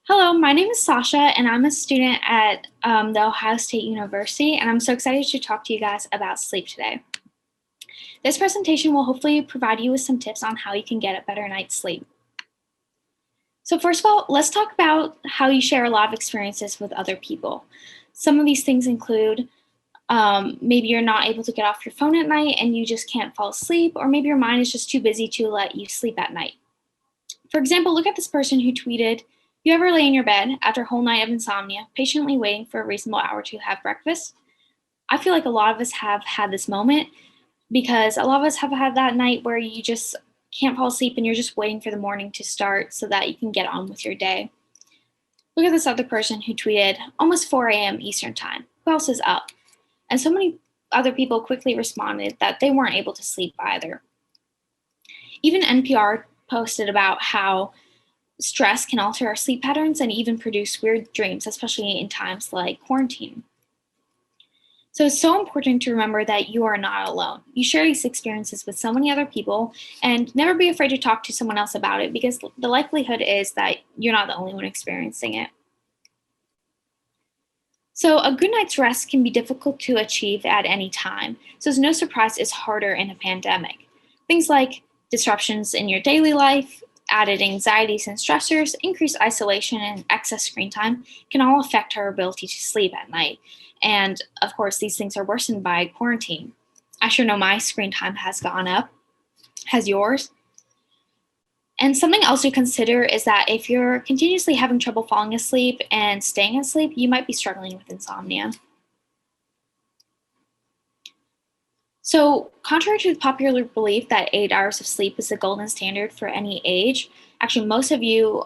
Hello, my name is Sasha, and I'm a student at the Ohio State University, and I'm so excited to talk to you guys about sleep today. This presentation will hopefully provide you with some tips on how you can get a better night's sleep. So first of all, let's talk about how you share a lot of experiences with other people. Some of these things include maybe you're not able to get off your phone at night and you just can't fall asleep, or maybe your mind is just too busy to let you sleep at night. For example, look at this person who tweeted, "You ever lay in your bed after a whole night of insomnia, patiently waiting for a reasonable hour to have breakfast?" I feel like a lot of us have had this moment because a lot of us have had that night where you just can't fall asleep and you're just waiting for the morning to start so that you can get on with your day. Look at this other person who tweeted, "Almost 4 a.m. Eastern Time. Who else is up?" And so many other people quickly responded that they weren't able to sleep either. Even NPR posted about how stress can alter our sleep patterns and even produce weird dreams, especially in times like quarantine. So it's so important to remember that you are not alone. You share these experiences with so many other people, and never be afraid to talk to someone else about it because the likelihood is that you're not the only one experiencing it. So a good night's rest can be difficult to achieve at any time. So it's no surprise it's harder in a pandemic. Things like disruptions in your daily life, added anxieties and stressors, increased isolation, and excess screen time can all affect our ability to sleep at night. And of course, these things are worsened by quarantine. I sure know my screen time has gone up. Has yours? And something else to consider is that if you're continuously having trouble falling asleep and staying asleep, you might be struggling with insomnia. So, contrary to the popular belief that 8 hours of sleep is the golden standard for any age, actually, most of you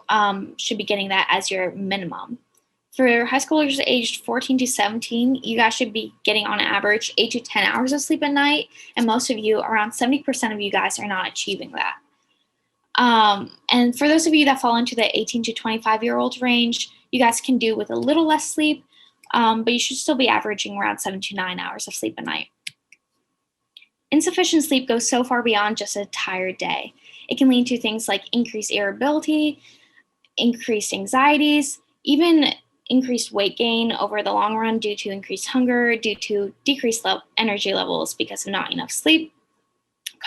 should be getting that as your minimum. For high schoolers aged 14 to 17, you guys should be getting on average 8 to 10 hours of sleep a night, and most of you, around 70% of you guys, are not achieving that. And for those of you that fall into the 18 to 25-year-old range, you guys can do with a little less sleep, but you should still be averaging around 7 to 9 hours of sleep a night. Insufficient sleep goes so far beyond just a tired day. It can lead to things like increased irritability, increased anxieties, even increased weight gain over the long run due to increased hunger, due to decreased energy levels because of not enough sleep.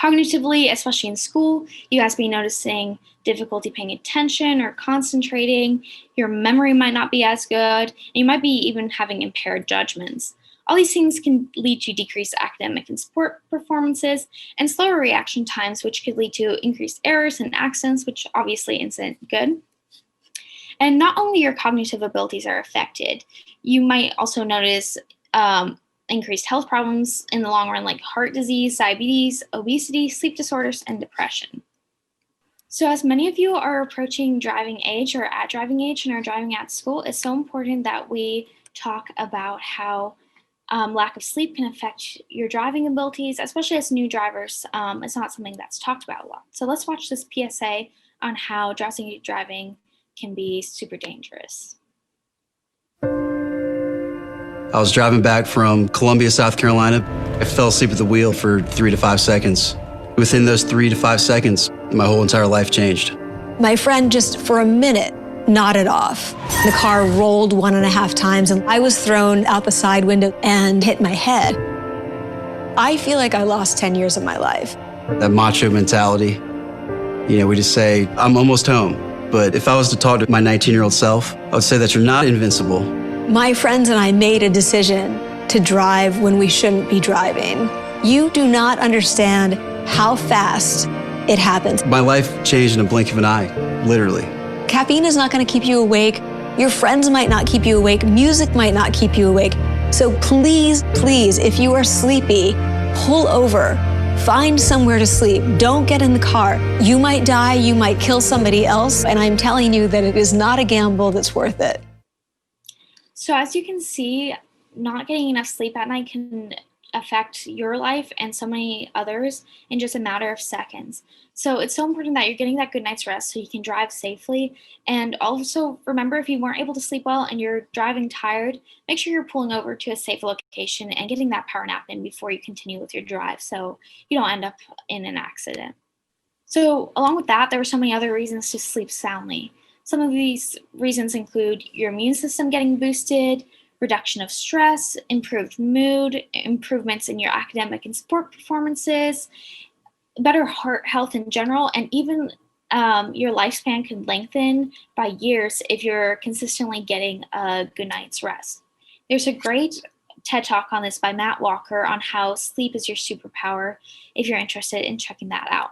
Cognitively, especially in school, you guys be noticing difficulty paying attention or concentrating. Your memory might not be as good, and you might be even having impaired judgments. All these things can lead to decreased academic and sport performances and slower reaction times, which could lead to increased errors and accidents, which obviously isn't good. And not only your cognitive abilities are affected, you might also notice increased health problems in the long run, like heart disease, diabetes, obesity, sleep disorders, and depression. So as many of you are approaching driving age or at driving age and are driving at school, it's so important that we talk about how lack of sleep can affect your driving abilities, especially as new drivers. It's not something that's talked about a lot. So let's watch this PSA on how drowsy driving can be super dangerous. I was driving back from Columbia, South Carolina. I fell asleep at the wheel for 3 to 5 seconds. Within those 3 to 5 seconds, my whole entire life changed. My friend just for a minute nodded off. The car rolled 1.5 times and I was thrown out the side window and hit my head. I feel like I lost 10 years of my life. That macho mentality, we just say, I'm almost home. But if I was to talk to my 19-year-old self, I would say that you're not invincible. My friends and I made a decision to drive when we shouldn't be driving. You do not understand how fast it happens. My life changed in a blink of an eye, literally. Caffeine is not going to keep you awake. Your friends might not keep you awake. Music might not keep you awake. So please, please, if you are sleepy, pull over. Find somewhere to sleep. Don't get in the car. You might die, you might kill somebody else, and I'm telling you that it is not a gamble that's worth it. So as you can see, not getting enough sleep at night can affect your life and so many others in just a matter of seconds. So it's so important that you're getting that good night's rest so you can drive safely. And also remember, if you weren't able to sleep well and you're driving tired, make sure you're pulling over to a safe location and getting that power nap in before you continue with your drive so you don't end up in an accident. So along with that, there were so many other reasons to sleep soundly. Some of these reasons include your immune system getting boosted, reduction of stress, improved mood, improvements in your academic and sport performances, better heart health in general, and even your lifespan can lengthen by years if you're consistently getting a good night's rest. There's a great TED Talk on this by Matt Walker on how sleep is your superpower if you're interested in checking that out.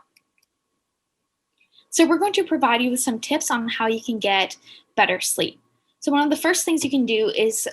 So we're going to provide you with some tips on how you can get better sleep. So one of the first things you can do is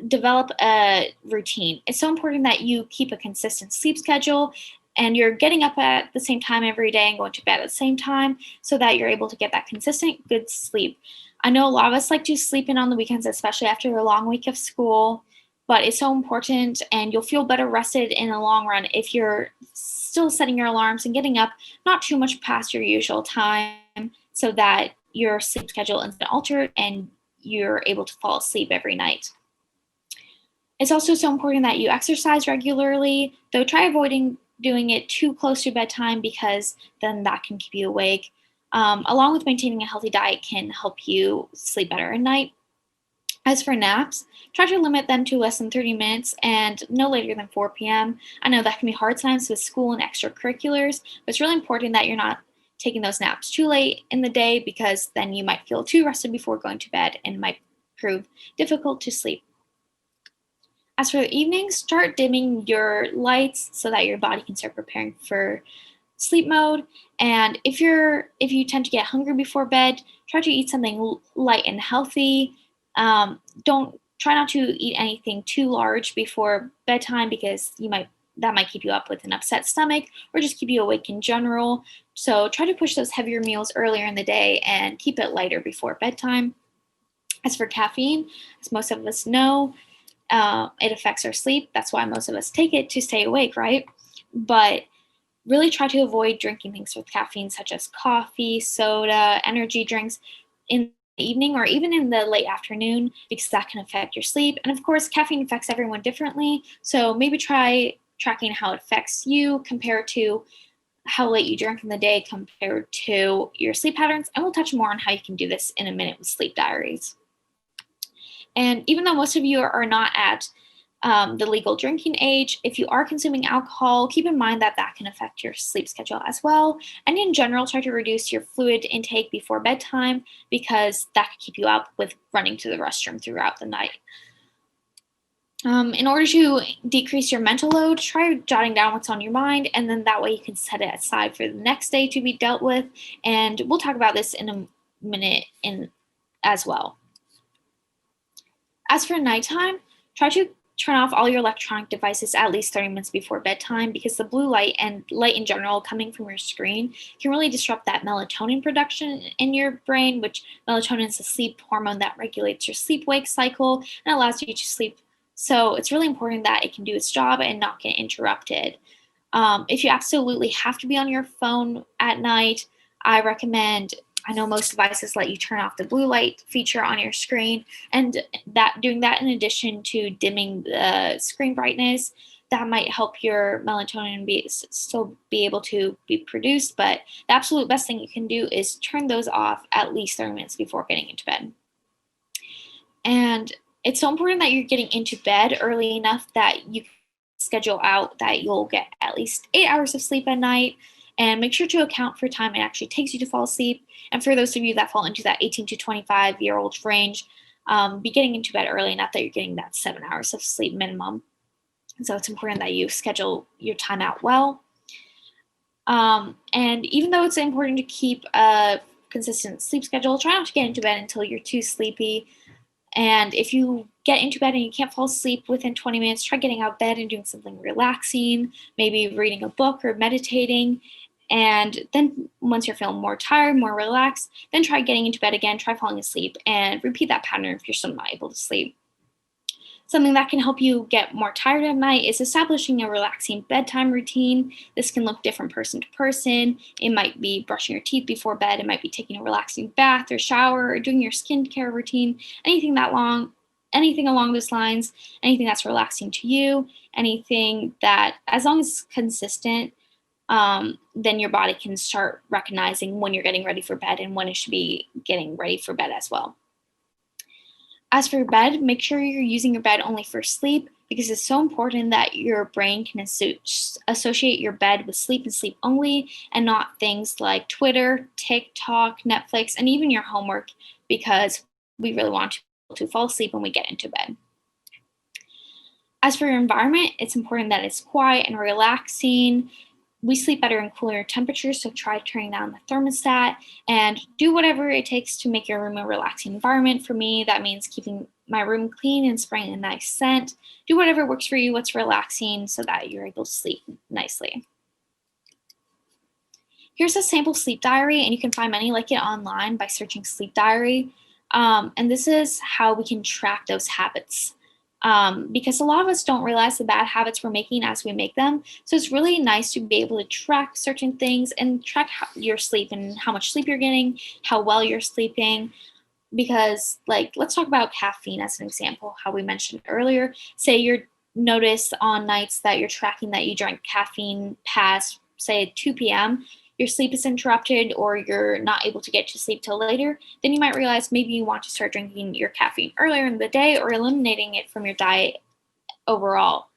develop a routine. It's so important that you keep a consistent sleep schedule and you're getting up at the same time every day and going to bed at the same time so that you're able to get that consistent good sleep. I know a lot of us like to sleep in on the weekends, especially after a long week of school, but it's so important and you'll feel better rested in the long run if you're still setting your alarms and getting up not too much past your usual time so that your sleep schedule isn't altered and you're able to fall asleep every night. It's also so important that you exercise regularly, though try avoiding doing it too close to bedtime because then that can keep you awake. Along with maintaining a healthy diet can help you sleep better at night. As for naps, try to limit them to less than 30 minutes and no later than 4 p.m. I know that can be hard times with school and extracurriculars, but it's really important that you're not taking those naps too late in the day because then you might feel too rested before going to bed and might prove difficult to sleep. As for the evenings, start dimming your lights so that your body can start preparing for sleep mode. And if you tend to get hungry before bed, try to eat something light and healthy. Don't try not to eat anything too large before bedtime because that might keep you up with an upset stomach or just keep you awake in general. So try to push those heavier meals earlier in the day and keep it lighter before bedtime. As for caffeine, as most of us know, it affects our sleep. That's why most of us take it to stay awake, right? But really try to avoid drinking things with caffeine, such as coffee, soda, energy drinks in the evening or even in the late afternoon, because that can affect your sleep. And of course, caffeine affects everyone differently. So maybe try tracking how it affects you compared to how late you drink in the day compared to your sleep patterns. And we'll touch more on how you can do this in a minute with sleep diaries. And even though most of you are not at the legal drinking age, if you are consuming alcohol, keep in mind that that can affect your sleep schedule as well. And in general, try to reduce your fluid intake before bedtime because that could keep you up with running to the restroom throughout the night. In order to decrease your mental load, try jotting down what's on your mind, and then that way you can set it aside for the next day to be dealt with. And we'll talk about this in a minute as well. As for nighttime, try to turn off all your electronic devices at least 30 minutes before bedtime because the blue light and light in general coming from your screen can really disrupt that melatonin production in your brain, which melatonin is a sleep hormone that regulates your sleep-wake cycle and allows you to sleep. So it's really important that it can do its job and not get interrupted. If you absolutely have to be on your phone at night, I know most devices let you turn off the blue light feature on your screen, and doing that in addition to dimming the screen brightness, that might help your melatonin still be able to be produced. But the absolute best thing you can do is turn those off at least 30 minutes before getting into bed. And it's so important that you're getting into bed early enough that you schedule out that you'll get at least 8 hours of sleep at night. And make sure to account for time it actually takes you to fall asleep. And for those of you that fall into that 18 to 25-year-old range, be getting into bed early enough that you're getting that 7 hours of sleep minimum. So it's important that you schedule your time out well. And even though it's important to keep a consistent sleep schedule, try not to get into bed until you're too sleepy. And if you get into bed and you can't fall asleep within 20 minutes, try getting out of bed and doing something relaxing, maybe reading a book or meditating. And then once you're feeling more tired, more relaxed, then try getting into bed again, try falling asleep, and repeat that pattern if you're still not able to sleep. Something that can help you get more tired at night is establishing a relaxing bedtime routine. This can look different person to person. It might be brushing your teeth before bed. It might be taking a relaxing bath or shower or doing your skincare routine, anything along those lines, anything that's relaxing to you, anything that, as long as it's consistent, then your body can start recognizing when you're getting ready for bed and when it should be getting ready for bed as well. As for your bed, make sure you're using your bed only for sleep, because it's so important that your brain can associate your bed with sleep and sleep only, and not things like Twitter, TikTok, Netflix, and even your homework, because we really want to fall asleep when we get into bed. As for your environment, it's important that it's quiet and relaxing. We sleep better in cooler temperatures, so try turning down the thermostat and do whatever it takes to make your room a relaxing environment. For me, that means keeping my room clean and spraying a nice scent. Do whatever works for you, what's relaxing, so that you're able to sleep nicely. Here's a sample sleep diary, and you can find many like it online by searching sleep diary. And this is how we can track those habits. Because a lot of us don't realize the bad habits we're making as we make them. So it's really nice to be able to track certain things and track your sleep and how much sleep you're getting, how well you're sleeping. Because, like, let's talk about caffeine as an example, how we mentioned earlier. Say you notice on nights that you're tracking that you drank caffeine past, say, 2 p.m., your sleep is interrupted or you're not able to get to sleep till later, then you might realize maybe you want to start drinking your caffeine earlier in the day or eliminating it from your diet overall.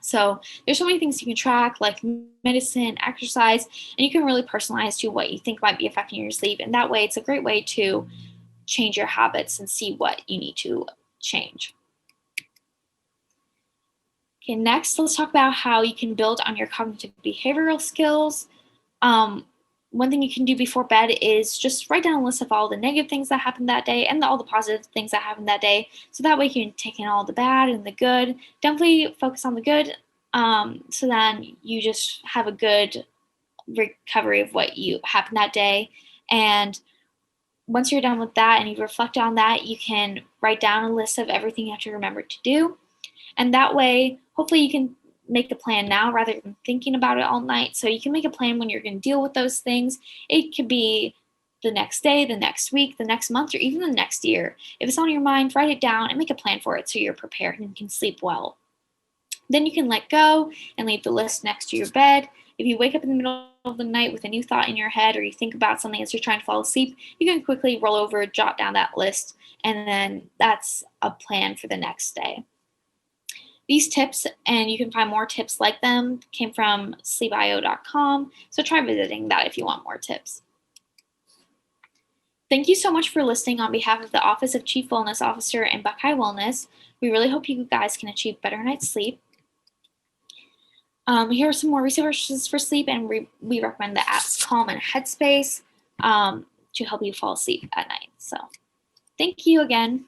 So there's so many things you can track, like medicine, exercise, and you can really personalize to what you think might be affecting your sleep. And that way, it's a great way to change your habits and see what you need to change. Okay, next, let's talk about how you can build on your cognitive behavioral skills. One thing you can do before bed is just write down a list of all the negative things that happened that day and all the positive things that happened that day. So that way you can take in all the bad and the good. Definitely focus on the good. So then you just have a good recovery of what you happened that day. And once you're done with that and you reflect on that, you can write down a list of everything you have to remember to do. And that way, hopefully you can make the plan now rather than thinking about it all night. So you can make a plan when you're going to deal with those things. It could be the next day, the next week, the next month, or even the next year. If it's on your mind, write it down and make a plan for it so you're prepared and can sleep well. Then you can let go and leave the list next to your bed. If you wake up in the middle of the night with a new thought in your head, or you think about something as you're trying to fall asleep, you can quickly roll over, jot down that list, and then that's a plan for the next day. These tips, and you can find more tips like them, came from sleepio.com, so try visiting that if you want more tips. Thank you so much for listening on behalf of the Office of Chief Wellness Officer and Buckeye Wellness. We really hope you guys can achieve better night's sleep. Here are some more resources for sleep, and we recommend the apps Calm and Headspace to help you fall asleep at night. So thank you again.